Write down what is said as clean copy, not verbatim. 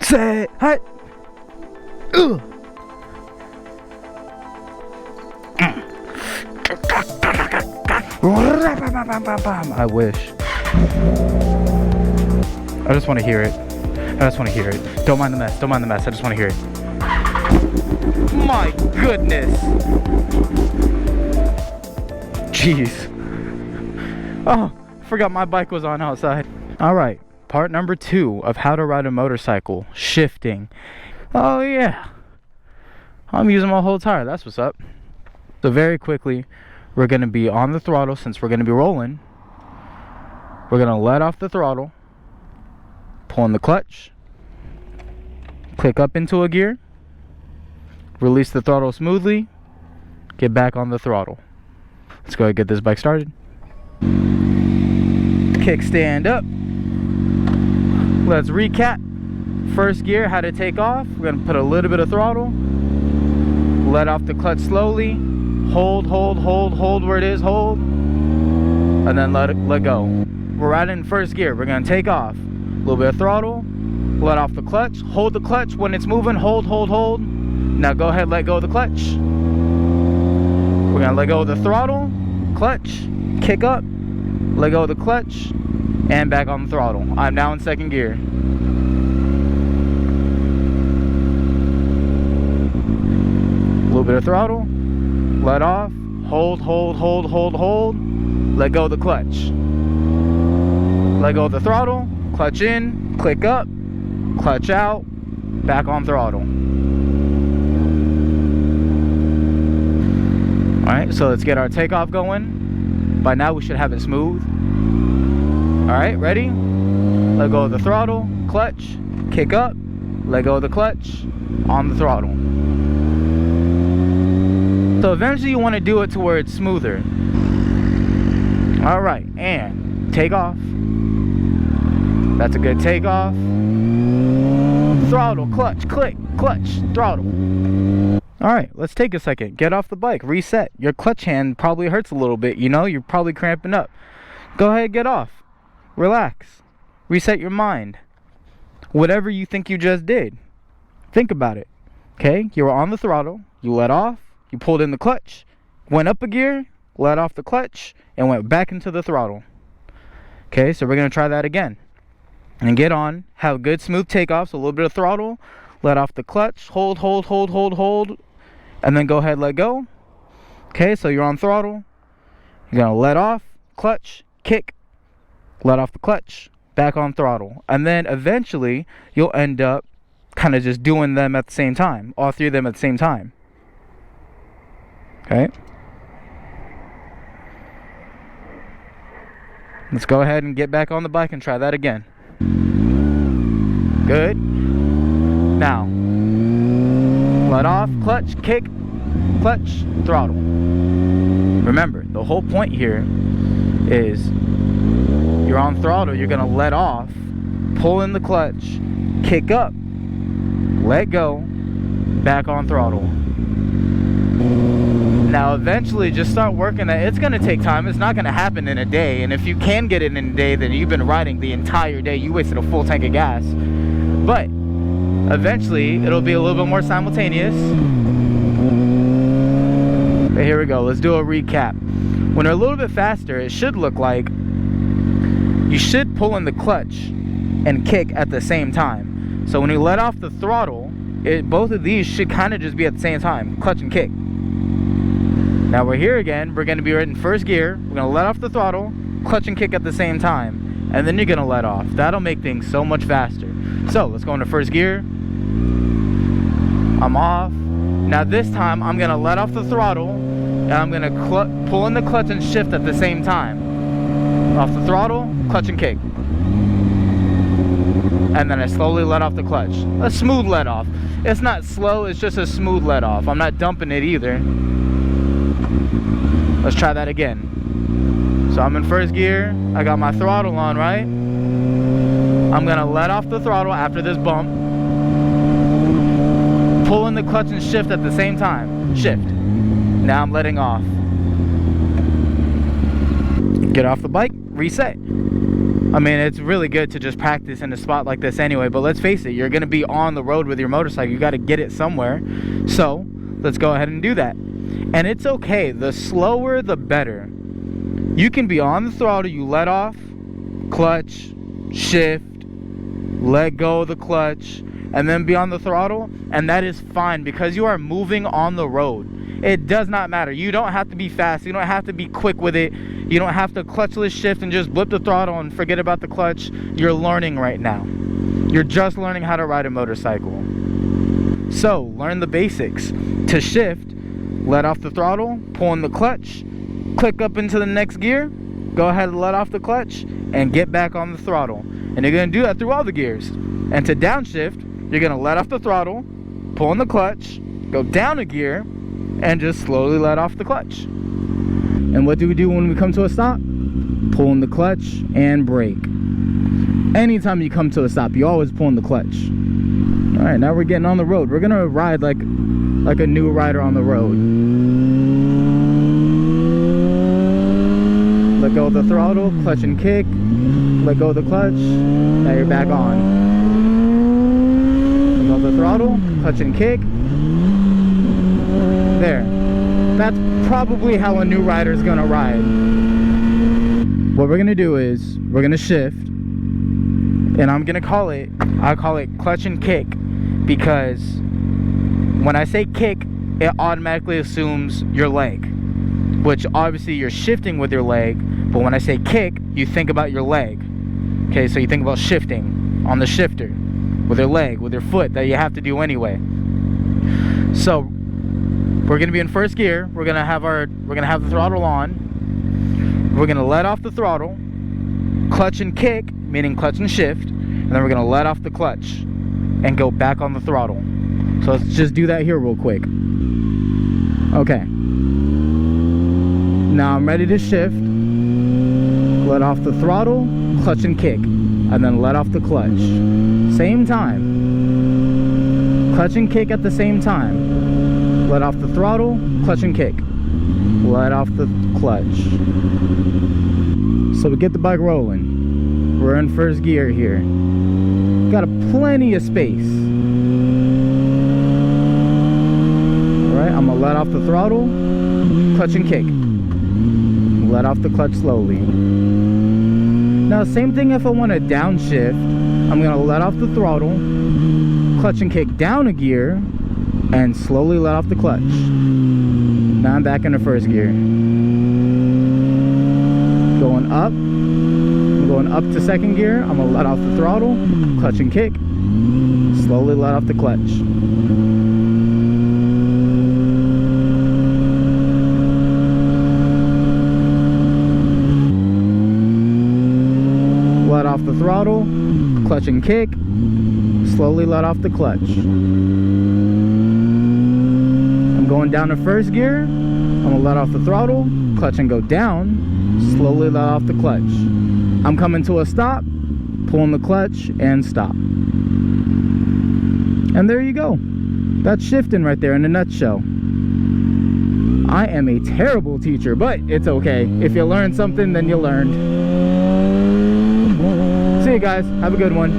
Set. Hut. Ugh. I wish. I just want to hear it. I just want to hear it. Don't mind the mess. Don't mind the mess. I just want to hear it. My goodness. Jeez. Oh, forgot my bike was on outside. All right. Part number 2 of how to ride a motorcycle. Shifting. Oh, yeah. I'm using my whole tire. That's what's up. So very quickly, we're going to be on the throttle since we're going to be rolling. We're going to let off the throttle. Pull in the clutch. Click up into a gear. Release the throttle smoothly. Get back on the throttle. Let's go ahead and get this bike started. Kickstand up. Let's recap. First gear, how to take off. We're going to put a little bit of throttle. Let off the clutch slowly. Hold where it is, hold. And then let go. We're right in first gear. We're going to take off. A little bit of throttle. Let off the clutch. Hold the clutch when it's moving. Hold. Now go ahead, let go of the clutch. We're going to let go of the throttle. Clutch. Kick up. Let go of the clutch. And back on the throttle. I'm now in second gear. A little bit of throttle. Let off. Hold. Let go of the clutch. Let go of the throttle. Clutch in. Click up. Clutch out. Back on throttle. Alright, so let's get our takeoff going. By now we should have it smooth. Alright, ready? Let go of the throttle. Clutch. Kick up. Let go of the clutch. On the throttle. So eventually you want to do it to where it's smoother. Alright, and take off. That's a good takeoff. Throttle, clutch, click, clutch, throttle. Alright, let's take a second. Get off the bike, reset. Your clutch hand probably hurts a little bit, you know? You're probably cramping up. Go ahead, get off. Relax. Reset your mind. Whatever you think you just did. Think about it. Okay, you were on the throttle, you let off. You pulled in the clutch, went up a gear, let off the clutch, and went back into the throttle. Okay, so we're going to try that again. And get on, have good smooth takeoffs, a little bit of throttle, let off the clutch, hold, and then go ahead, let go. Okay, so you're on throttle. You're going to let off, clutch, kick, let off the clutch, back on throttle. And then eventually, you'll end up kind of just doing them at the same time, all three of them at the same time. Okay. Let's go ahead and get back on the bike and try that again. Good. Now, let off, clutch, kick, clutch, throttle. Remember, the whole point here is you're on throttle, you're going to let off, pull in the clutch, kick up, let go, back on throttle. Now eventually just start working that. It's going to take time. It's not going to happen in a day. And if you can get it in a day, then you've been riding the entire day. You wasted a full tank of gas. But eventually it'll be a little bit more simultaneous. But here we go. Let's do a recap. When they're a little bit faster, it should look like you should pull in the clutch and kick at the same time. So when you let off the throttle, both of these should kind of just be at the same time. Clutch and kick. Now we're here again. We're going to be right in first gear. We're going to let off the throttle, clutch and kick at the same time, and then you're going to let off. That'll make things so much faster. So let's go into first gear. I'm off. Now this time I'm going to let off the throttle, and I'm going to pull in the clutch and shift at the same time. Off the throttle, clutch and kick. And then I slowly let off the clutch. A smooth let off. It's not slow, it's just a smooth let off. I'm not dumping it either. Let's try that again. So I'm in first gear. I got my throttle on, right? I'm gonna let off the throttle after this bump. Pull in the clutch and shift at the same time. Shift. Now I'm letting off. Get off the bike, reset. I mean, it's really good to just practice in a spot like this anyway, but let's face it, you're going to be on the road with your motorcycle. You got to get it somewhere. So let's go ahead and do that. And it's okay. The slower, the better. You can be on the throttle, you let off, clutch, shift, let go of the clutch, and then be on the throttle, and that is fine because you are moving on the road. It does not matter. You don't have to be fast. You don't have to be quick with it. You don't have to clutchless shift and just blip the throttle and forget about the clutch. You're learning right now. You're just learning how to ride a motorcycle. So learn the basics. To shift, let off the throttle, pull in the clutch, click up into the next gear, go ahead and let off the clutch, and get back on the throttle. And you're going to do that through all the gears. And to downshift, you're going to let off the throttle, pull in the clutch, go down a gear, and just slowly let off the clutch. And what do we do when we come to a stop? Pull in the clutch and brake. Anytime you come to a stop, you always pull in the clutch. All right, now we're getting on the road. We're gonna ride like a new rider on the road. Let go of the throttle, clutch and kick. Let go of the clutch. Now you're back on. Let go of the throttle, clutch and kick. There. That's probably how a new rider is gonna ride. What we're gonna do is we're gonna shift, and I'll call it clutch and kick, because when I say kick, it automatically assumes your leg, which obviously you're shifting with your leg, but when I say kick, you think about your leg. Okay, so you think about shifting on the shifter with your leg, with your foot, that you have to do anyway. So we're gonna be in first gear. We're gonna have the throttle on. We're gonna let off the throttle, clutch and kick, meaning clutch and shift, and then we're gonna let off the clutch and go back on the throttle. So let's just do that here real quick. Okay. Now I'm ready to shift. Let off the throttle, clutch and kick, and then let off the clutch. Same time. Clutch and kick at the same time. Let off the throttle, clutch and kick. Let off the clutch. So we get the bike rolling. We're in first gear here. Got plenty of space. Alright, I'm gonna let off the throttle, clutch and kick. Let off the clutch slowly. Now same thing if I want to downshift. I'm gonna let off the throttle, clutch and kick down a gear, and slowly let off the clutch. Now I'm back in the first gear. Going up. I'm going up to second gear. I'm gonna let off the throttle, clutch and kick, slowly let off the clutch. Let off the throttle, clutch and kick, slowly let off the clutch. Going down to first gear, I'm gonna let off the throttle, clutch and go down, slowly let off the clutch. I'm coming to a stop, pulling the clutch and stop. And there you go. That's shifting right there in a nutshell. I am a terrible teacher, but it's okay. If you learn something, then you learned. See you guys. Have a good one.